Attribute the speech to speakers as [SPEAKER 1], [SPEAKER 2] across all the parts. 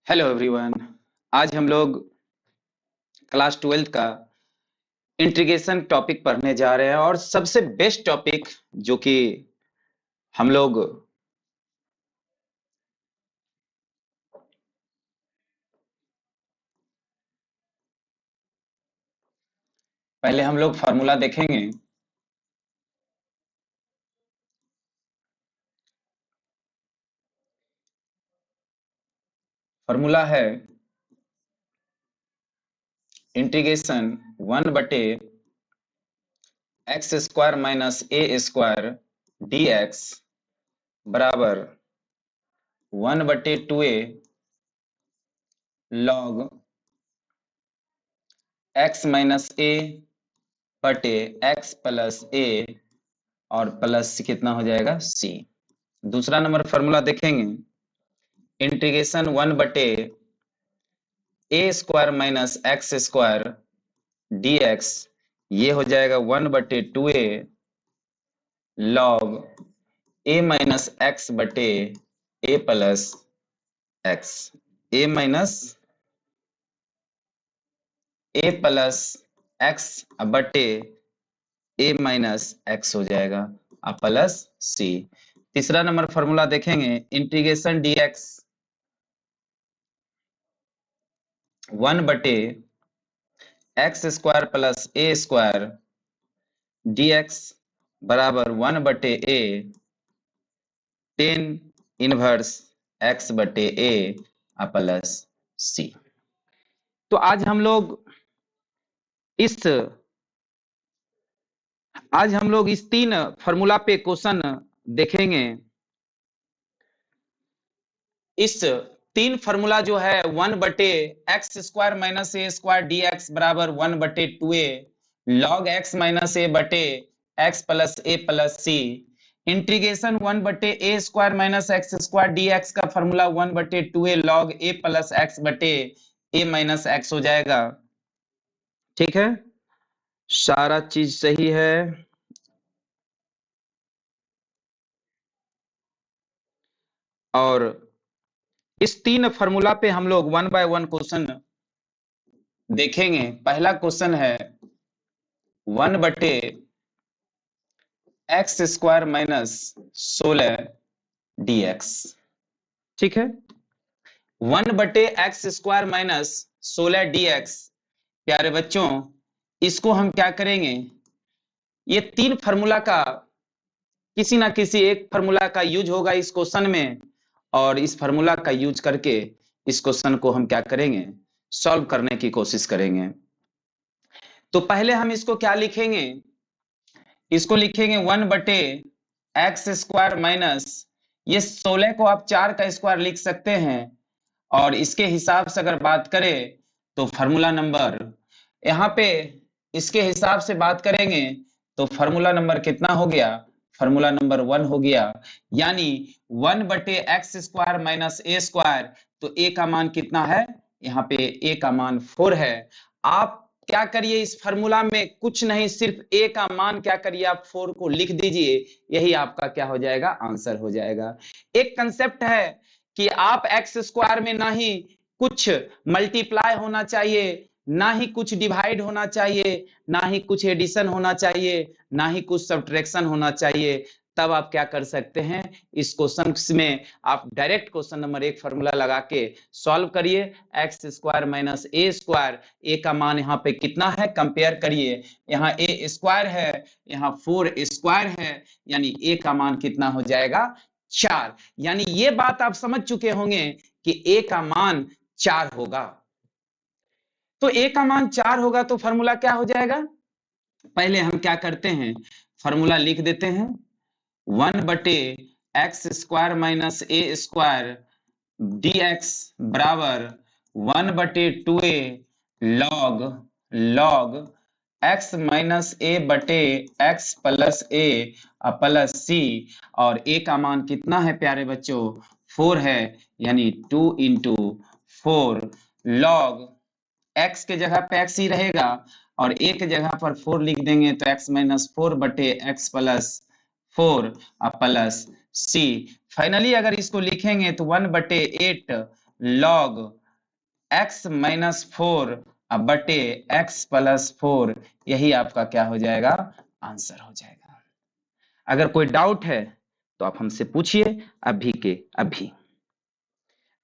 [SPEAKER 1] Hello everyone. आज हम लोग क्लास 12th का इंटीग्रेशन टॉपिक पढ़ने जा रहे हैं और सबसे बेस्ट टॉपिक जो कि हम लोग पहले हम लोग फार्मूला देखेंगे। फार्मूला है integration 1/x² minus a² dx बराबर 1/2a log x minus a बटे x प्लस a और प्लस कितना हो जाएगा c। दूसरा नंबर फार्मूला देखेंगे integration 1/a² minus x² dx, ये हो जाएगा 1/2a log a minus x बटे a plus x, a minus a plus x बटे a माइनस x हो जाएगा प्लस c। तीसरा नंबर फार्मूला देखेंगे integration dx 1/x² plus a² dx बराबर 1/a tan इनवर्स x बटे a प्लस c। तो आज हम लोग इस तीन फार्मूला पे क्वेश्चन देखेंगे। इस तीन फार्मूला जो है 1/x² माइनस a² dx बराबर 1/2a log x minus a बटे x plus a plus c, integration 1/a² minus x² dx का formula 1/2a log a plus x बटे a माइनस x हो जाएगा। ठीक है, सारा चीज सही है। और इस तीन फार्मूला पे हम लोग 1 बाय 1 क्वेश्चन देखेंगे। पहला क्वेश्चन है 1/x² माइनस 16 dx। ठीक है, 1/x² माइनस 16 dx। प्यारे बच्चों, इसको हम क्या करेंगे, ये तीन फार्मूला का किसी ना किसी एक फार्मूला का यूज होगा इस क्वेश्चन में, और इस फार्मूला का यूज करके इस क्वेश्चन को हम क्या करेंगे, सॉल्व करने की कोशिश करेंगे। तो पहले हम इसको क्या लिखेंगे, इसको लिखेंगे 1/x² माइनस, ये 16 को आप 4 का स्क्वायर लिख सकते हैं, और इसके हिसाब से अगर बात करें तो फार्मूला नंबर यहाँ पे इसके हिसाब से बात करेंगे तो फार्मूला नंबर कितना हो गया, फार्मूला नंबर 1 हो गया। यानी 1/x² माइनस a², तो a का मान कितना है, यहाँ पे a का मान 4 है। आप क्या करिए, इस फार्मूला में कुछ नहीं, सिर्फ a का मान क्या करिए, आप 4 को लिख दीजिए, यही आपका क्या हो जाएगा, आंसर हो जाएगा। एक कंसेप्ट है कि आप x² में ना ही कुछ मल्टीप्लाई होना चाहिए, ना ही कुछ डिवाइड होना चाहिए, ना ही कुछ एडिशन होना चाहिए, ना ही कुछ सब्ट्रैक्शन होना चाहिए, तब आप क्या कर सकते हैं, इस क्वेश्चन में आप डायरेक्ट क्वेश्चन नंबर 1 फार्मूला लगा के सॉल्व करिए। x² माइनस a², a का मान यहाँ पे कितना है, कंपेयर करिए, यहाँ a² है, यहाँ 4² है, यानी a का मान कितना हो जाएगा, 4। यानी ये बात आप समझ चुके होंगे कि a का मान 4 होगा। तो a का मान 4 होगा तो फार्मूला क्या हो जाएगा, पहले हम क्या करते हैं, फार्मूला लिख देते हैं 1/x² माइनस a² dx बराबर 1/2a log x minus a बटे x plus a plus c, और a का मान कितना है प्यारे बच्चों, 4 है, यानी 2 into 4 log x के जगह पे x ही रहेगा, और a के जगह पर 4 लिख देंगे तो x माइनस 4 बटे x plus 4 plus c। Finally अगर इसको लिखेंगे तो 1/8 log x माइनस 4 बटे x प्लस 4, यही आपका क्या हो जाएगा, आंसर हो जाएगा। अगर कोई डाउट है तो आप हमसे पूछिए अभी के अभी।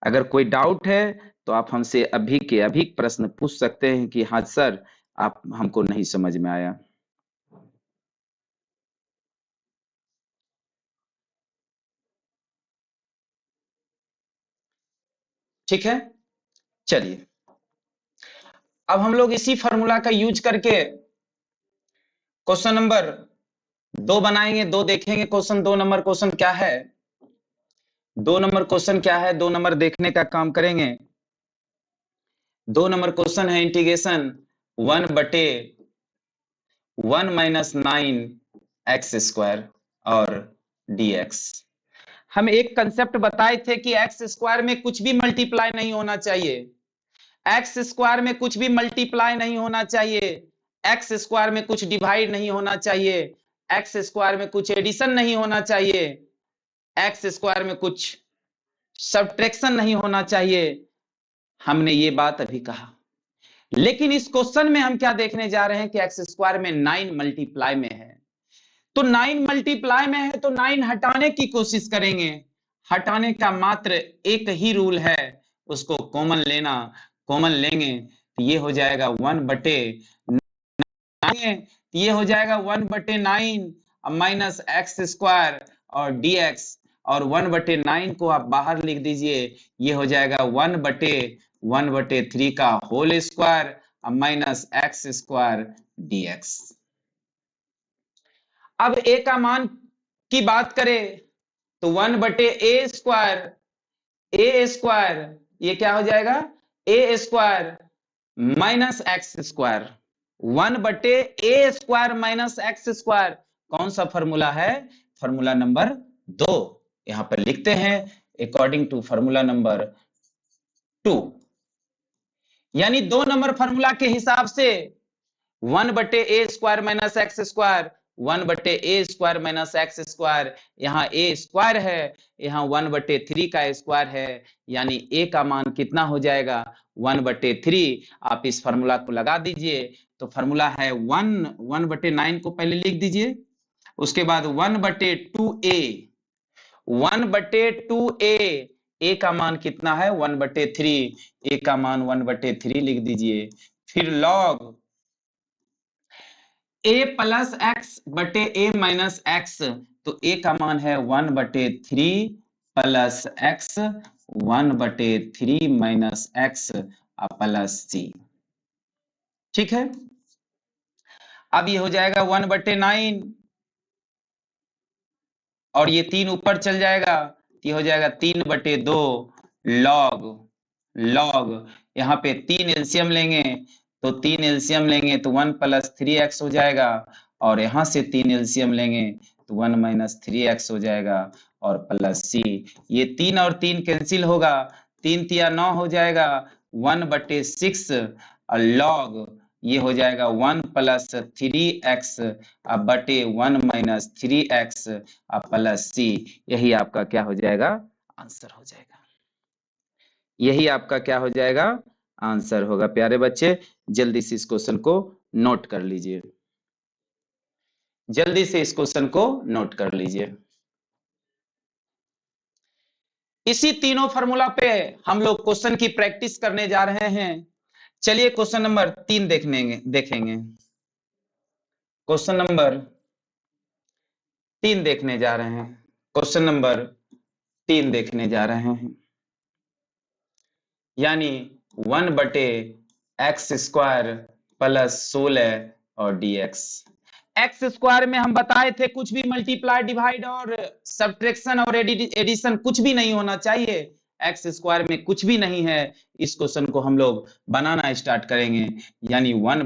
[SPEAKER 1] अगर कोई डाउट है तो आप हमसे अभी के अभी प्रश्न पूछ सकते हैं कि हाँ सर, आप हमको नहीं समझ में आया। ठीक है, चलिए अब हम लोग इसी फॉर्मूला का यूज करके क्वेश्चन नंबर 2 बनाएंगे। 2 देखेंगे, क्वेश्चन 2 नंबर क्वेश्चन क्या है, 2 नंबर क्वेश्चन क्या है, 2 नंबर देखने का काम करेंगे। 2 नंबर क्वेश्चन है इंटीग्रेशन 1 बटे 1 माइनस 9 एक्स स्क्वायर और dx। हम एक कंसेप्ट बताए थे कि एक्स स्क्वायर में कुछ भी मल्टीप्लाई नहीं होना चाहिए, एक्स स्क्वायर में कुछ भी मल्टीप्लाई नहीं होना चाहिए, एक्स स्क्वायर में कुछ डिवाइड नहीं होना चाहिए, एक्स स्क्वायर में कुछ एडिशन नहीं होना चाहिए, एक्स स्क्वायर में कुछ सब्ट्रैक्शन नहीं होना चाहिए। हमने ये बात अभी कहा, लेकिन इस क्वेश्चन में हम क्या देखने जा रहे हैं कि एक्स स्क्वायर में 9 मल्टीप्लाई में है, तो 9 मल्टीप्लाई में है तो 9 हटाने की कोशिश करेंगे। हटाने का मात्र एक ही रूल है, उसको कॉमन लेना। कॉमन लेंगे तो ये हो जाएगा 1 बटे 9, ये हो जाएगा 1 बटे 9 माइनस एक्स स्क्वायर और dx, और 1 बटे 9 को आप बाहर लिख दीजिए, ये हो जाएगा 1 बटे 3 का whole square minus X square dx। अब a का मान की बात करें तो 1 बटे ए स्क्वायर, ये क्या हो जाएगा, ए स्क्वायर माइनस एक्स स्क्वायर, 1 बटे ए स्क्वायर माइनस एक्स स्क्वायर। कौन सा फॉर्मूला है, फॉर्मूला नंबर 2। यहां पर लिखते हैं अकॉर्डिंग टू फॉर्मूला नंबर 2, यानी 2 नंबर फॉर्मूला के हिसाब से 1 बटे ए स्क्वायर माइनस एक्स स्क्वायर, 1 बटे ए स्क्वायर माइनस एक्स स्क्वायर, यहाँ ए स्क्वायर है, यहाँ 1 बटे 3 का स्क्वायर है, यानी ए का मान कितना हो जाएगा, 1 बटे 3। आप इस फॉर्मूला को लगा दीजिए तो फॉर्मूला है 1 बटे 9 को पहले लिख दीजिए, उसके बाद 1 बटे 2a, 1 बटे 2a, ए का मान कितना है 1 बटे 3, ए का मान 1 बटे 3 लिख दीजिए, फिर लॉग a प्लस एक्स बटे a माइनस एक्स, तो a का मान है 1 बटे 3 प्लस एक्स, 1 बटे 3 माइनस एक्स प्लस c। ठीक है, अब ये हो जाएगा 1 बटे 9 और ये 3 ऊपर चल जाएगा, ये हो जाएगा 3 बटे 2 लॉग यहाँ पे 3 एलसीएम लेंगे तो 3 एलसीएम लेंगे तो 1 प्लस 3x हो जाएगा, और यहां से 3 एलसीएम लेंगे तो 1 माइनस 3x हो जाएगा और प्लस c। ये 3 और 3 कैंसिल होगा, 3 तिया 9 हो जाएगा, 1 बटे 6 लॉग, ये हो जाएगा 1 प्लस 3x बटे 1 माइनस 3x प्लस c। यही आपका क्या हो जाएगा, आंसर हो जाएगा। यही आपका क्या हो जाएगा, आंसर होगा। प्यारे बच्चे जल्दी से इस क्वेश्चन को नोट कर लीजिए, जल्दी से इस क्वेश्चन को नोट कर लीजिए। इसी तीनों फॉर्मूला पे हम लोग क्वेश्चन की प्रैक्टिस करने जा रहे हैं। चलिए क्वेश्चन नंबर 3 देखेंगे। क्वेश्चन नंबर 3 देखने जा रहे हैं, क्वेश्चन नंबर 3 देखने जा रहे हैं, यानी 1 बटे एक्स स्क्वायर प्लस 16 और dx। एक्स स्क्वायर में हम बताए थे कुछ भी मल्टीप्लाई डिवाइड और सब्ट्रैक्शन और एडिशन कुछ भी नहीं होना चाहिए, एक्स स्क्वायर में कुछ भी नहीं है। इस क्वेश्चन को हम लोग बनाना स्टार्ट करेंगे, यानी 1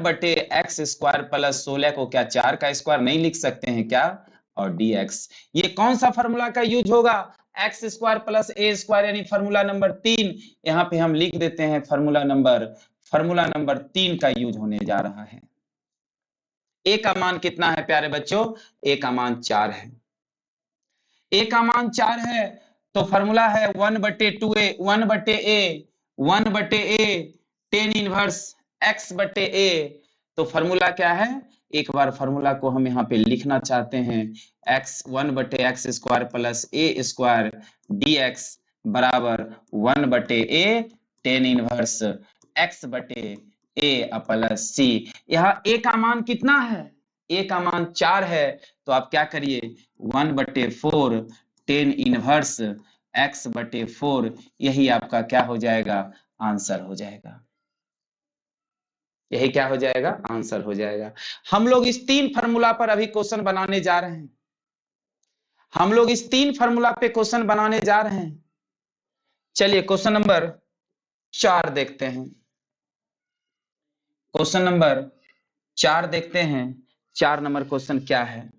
[SPEAKER 1] बटे एक्स स्क्वायर प्लस 16 को क्या 4 का स्क्वायर नहीं लिख सकते हैं क्या, और dx। ये कौन सा फॉर्मूला का यूज होगा, एक्स स्क्वायर प्लस ए स्क्वायर, यानी फॉर्मूला नंबर 3। यहाँ पे हम लिख देते हैं फॉर्मूला नंबर 3 का यूज होने जा रहा है। ए का मान कितना है प्यारे बच्चों, ए का मान 4 है, ए का मान 4 है। तो फॉर्मूला है 1/2a 1/a tan inverse x/a। तो फॉर्मूला क्या है, एक बार फॉर्मूला को हम यहाँ पे लिखना चाहते हैं, x 1/x² plus a square dx बराबर 1/a tan inverse x/a plus c। यहाँ a का मान कितना है, a का मान 4 है, तो आप क्या करिए 1/4 टेन इनवर्स x/4, यही आपका क्या हो जाएगा, आंसर हो जाएगा। यही क्या हो जाएगा, आंसर हो जाएगा। हम लोग इस 3 फार्मूला पर अभी क्वेश्चन बनाने जा रहे हैं, हम लोग इस 3 फार्मूला पे क्वेश्चन बनाने जा रहे हैं। चलिए क्वेश्चन नंबर 4 देखते हैं, क्वेश्चन नंबर 4 देखते हैं। 4 नंबर क्वेश्चन क्या है,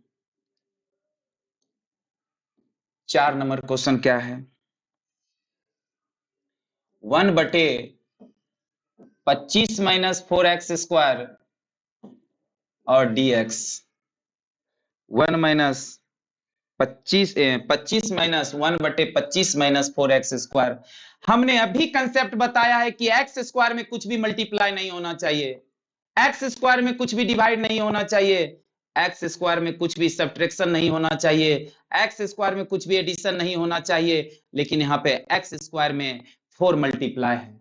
[SPEAKER 1] 4 नंबर क्वेश्चन क्या है, 1/25 माइनस 4x² और dx 25 माइनस 1/25 माइनस 4x²। हमने अभी कंसेप्ट बताया है कि x² में कुछ भी मल्टीप्लाई नहीं होना चाहिए, x² में कुछ भी डिवाइड नहीं होना चाहिए, x² में कुछ भी सब्ट्रैक्शन नहीं होना चाहिए, x² में कुछ भी एडिशन नहीं होना चाहिए। लेकिन यहाँ पे x² में 4 मल्टीप्लाई है,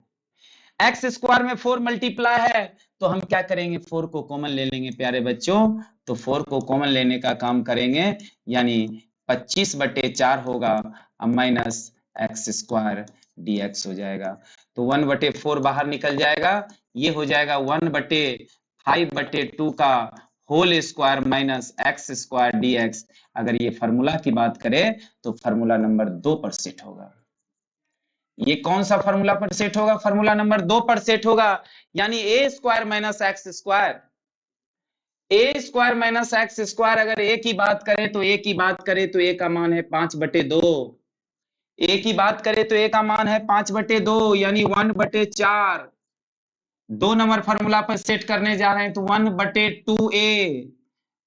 [SPEAKER 1] x² में 4 मल्टीप्लाई है, तो हम क्या करेंगे, 4 को कॉमन ले लेंगे प्यारे बच्चों। तो 4 को कॉमन लेने का काम करेंगे, यानी 25/4 होगा माइनस x² dx हो जाएगा। तो 1/4 बाहर निकल जाएगा, ये हो जाएगा 1/5/2 का whole square minus x² dx। अगर ये फार्मूला की बात करें तो फार्मूला नंबर 2 पर सेट होगा। ये कौन सा फार्मूला पर सेट होगा, फार्मूला नंबर 2 पर सेट होगा, यानी a² minus x²। a² minus x², अगर a की बात करें तो a की बात करें तो a का मान है 5/2, a की बात करें तो a का मान है 5/2 यानी 1/4। 2 नंबर फार्मूला पर सेट करने जा रहे हैं तो 1/2a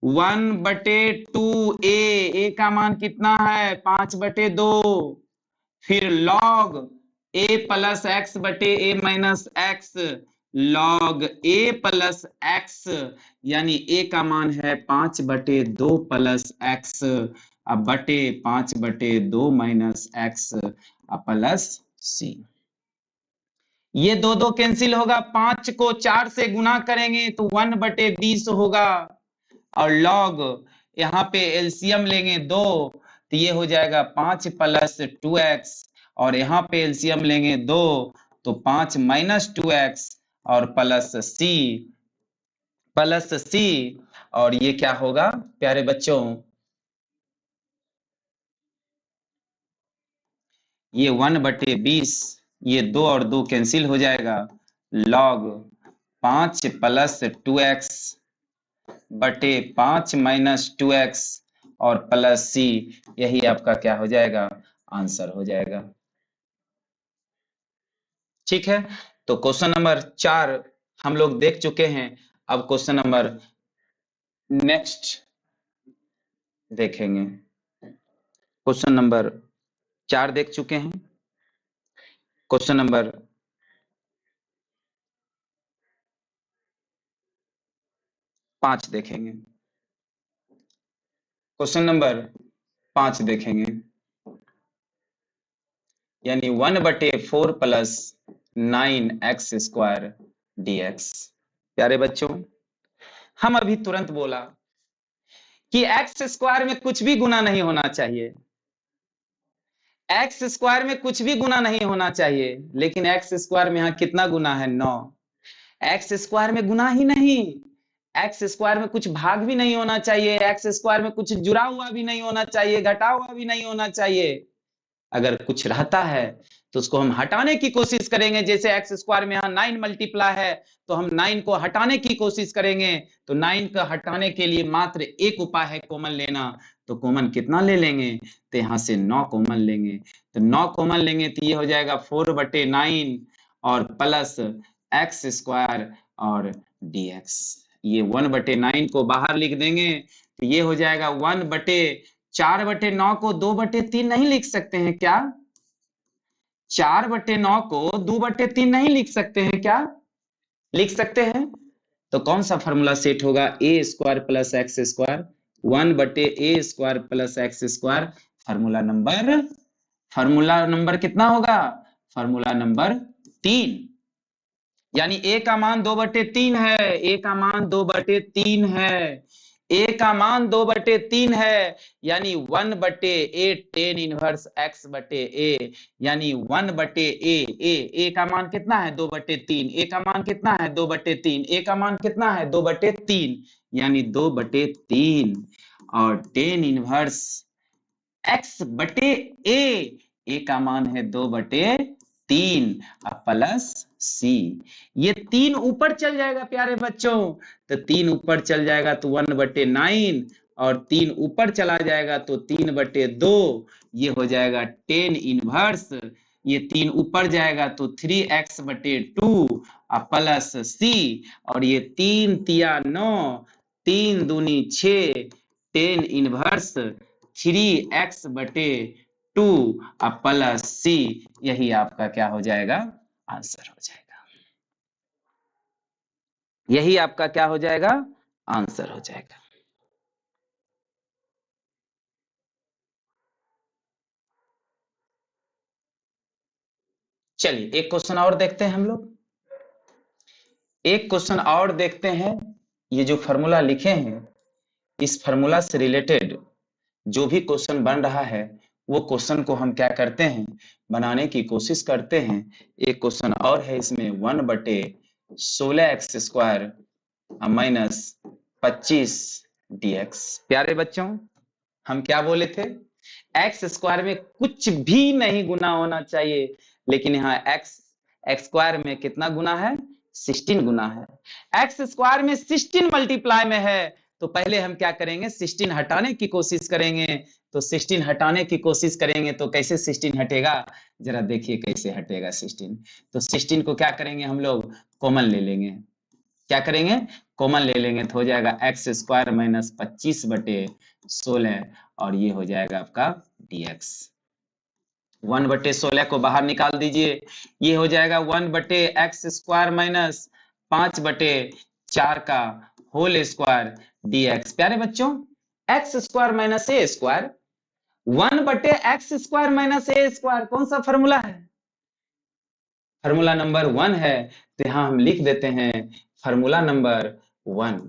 [SPEAKER 1] 1/2a, a का मान कितना है 5/2, फिर log a plus x/a minus x log a plus x, यानी a का मान है 5/2 प्लस x बटे 5/2 माइनस x प्लस c। ये दो कैंसिल होगा, 5 को 4 से गुना करेंगे तो 1/20 होगा, और log यहाँ पे एलसीएम लेंगे 2 तो ये हो जाएगा 5 प्लस 2x, और यहाँ पे एलसीएम लेंगे 2 तो 5 माइनस 2x और प्लस c, और ये क्या होगा प्यारे बच्चों, ये 1/20, ये 2 और 2 कैंसिल हो जाएगा, log 5 प्लस 2x बटे 5 माइनस 2x और प्लस c, यही आपका क्या हो जाएगा, आंसर हो जाएगा। ठीक है, तो क्वेश्चन नंबर 4 हम लोग देख चुके हैं। अब क्वेश्चन नंबर नेक्स्ट देखेंगे। क्वेश्चन नंबर 4 देख चुके हैं, क्वेश्चन नंबर 5 देखेंगे। क्वेश्चन नंबर 5 देखेंगे, यानी 1/4 प्लस 9x² dx। प्यारे बच्चों, हम अभी तुरंत बोला कि x² में कुछ भी गुना नहीं होना चाहिए, x² में कुछ भी गुना नहीं होना चाहिए, लेकिन x² में यहाँ कितना गुना है, 9। x² में गुना ही नहीं, x² में कुछ भाग भी नहीं होना चाहिए, x² में कुछ जुड़ा हुआ भी नहीं होना चाहिए, घटा हुआ भी नहीं होना चाहिए। अगर कुछ रहता है तो उसको हम हटाने की कोशिश करेंगे, जैसे x² में यहाँ 9 मल्टीप्लाई है तो हम 9 को हटाने की कोशिश करेंगे, तो 9 को हटाने के लिए मात्र एक उपाय है, कॉमन लेना। तो कॉमन कितना ले लेंगे, तो यहाँ से 9 कॉमन लेंगे, तो 9 कॉमन लेंगे तो ये हो जाएगा 4/9 और प्लस x² और dx। ये 1/9 को बाहर लिख देंगे तो ये हो जाएगा 1/4 4/9 को 2/3 नहीं लिख सकते हैं क्या? 4/9 को 2/3 नहीं लिख सकते हैं क्या? लिख सकते हैं। तो कौन सा फॉर्मूला सेट होगा? A square plus X square 1/a² plus X square. Formula number कितना होगा? Formula number 3। यानी a का मान 2/3 है। a का मान 2/3 है। a का मान 2/3 है। यानी 1/a tan इनवर्स x/a। यानी 1/a। a का मान कितना है? 2/3। a का मान कितना है? 2/3। a का मान कितना है? 2/3। यानी 2/3 और tan इनवर्स x/a। a का मान है 2/3 प्लस c। ये 3 ऊपर चल जाएगा प्यारे बच्चों। तो 3 ऊपर चल जाएगा तो 1/9 और 3 ऊपर चला जाएगा तो 3/2। ये हो जाएगा tan इनवर्स। ये 3 ऊपर जाएगा तो 3x/2 प्लस c। और ये 3 तिया 9, 3 दूनी 6 tan inverse 3x/2 plus c। यही आपका क्या हो जाएगा? आंसर हो जाएगा। यही आपका क्या हो जाएगा? आंसर हो जाएगा। चलिए एक क्वेश्चन और देखते हैं हम लोग। एक क्वेश्चन और देखते हैं। ये जो फॉर्मूला लिखे हैं, इस फॉर्मूला से रिलेटेड जो भी क्वेश्चन बन रहा है, वो क्वेश्चन को हम क्या करते हैं? बनाने की कोशिश करते हैं। एक क्वेश्चन और है इसमें 1/16x² माइनस 25 dx। प्यारे बच्चों, हम क्या बोले थे? x² में कुछ भी नहीं गुना होना चाहिए, लेकिन यहाँ x² में कितना गुना है? 16 गुना है। x² में 16 मल्टीप्लाई में है, तो पहले हम क्या करेंगे? 16 हटाने की कोशिश करेंगे। तो 16 हटाने की कोशिश करेंगे तो कैसे 16 हटेगा? जरा देखिए कैसे हटेगा 16। तो 16 को क्या करेंगे? हम लोग कॉमन ले लेंगे। क्या करेंगे? कॉमन ले लेंगे तो हो जाएगा x² माइनस 25/16 और ये हो जाएगा आपका dx। 1/16 को बाहर निकाल दीजिए। ये हो जाएगा 1/x² माइनस 5/4 का होल स्क्वायर dx। प्यारे बच्चों, x² minus a², 1/x² minus a² कौन सा फॉर्मूला है? फॉर्मूला नंबर 1 है। तो यहां हम लिख देते हैं फॉर्मूला नंबर 1।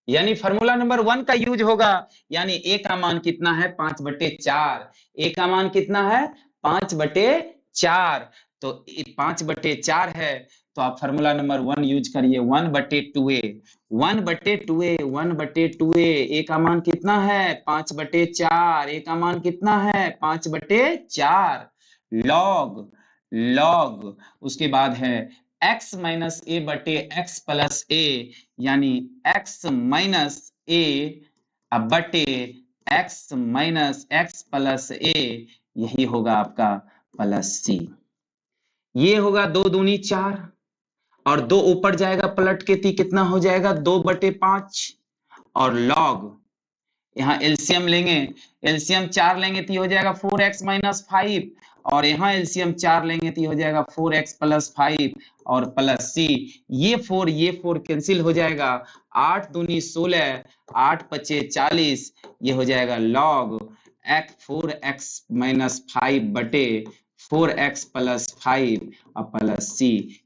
[SPEAKER 1] यानी फॉर्मूला नंबर 1 का यूज होगा। यानी a का मान कितना है? 5/4। a का मान कितना है? 5/4। तो 5/4 है, तो आप फॉर्मूला नंबर 1 यूज करिए। 1/2a 1/2a 1/2a। a का मान कितना है? 5/4। a का मान कितना है? 5/4 log उसके बाद है x माइनस a बटे x प्लस a। यानी x माइनस a बटे x minus x plus a। यही होगा आपका प्लस c। ये होगा 2 दूनी 4 और 2 ऊपर जाएगा पलट के ती कितना हो जाएगा? 2/5 और log यहाँ एलसीएम लेंगे। एलसीएम 4 लेंगे तो हो जाएगा 4x माइनस 5 और यहाँ एलसीएम 4 लेंगे तो हो जाएगा 4x प्लस 5 और प्लस c। ये 4 कैंसिल हो जाएगा। 8 दूनी 16, 8 पचे 40। ये हो जाएगा log 4x माइनस 5 बटे 4x प्लस 5 और प्लस c।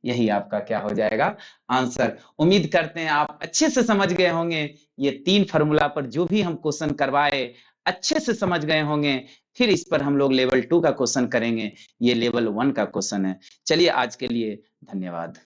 [SPEAKER 1] यही आपका क्या हो जाएगा? आंसर। उम्मीद करते हैं आप अच्छे से समझ गए होंगे। ये 3 फार्मूला पर जो भी हम क्वेश्चन करवाए अच्छे से समझ गए होंगे। फिर इस पर हम लोग लेवल 2 का क्वेश्चन करेंगे। ये लेवल 1 का क्वेश्चन है। चलिए आज के लिए धन्यवाद।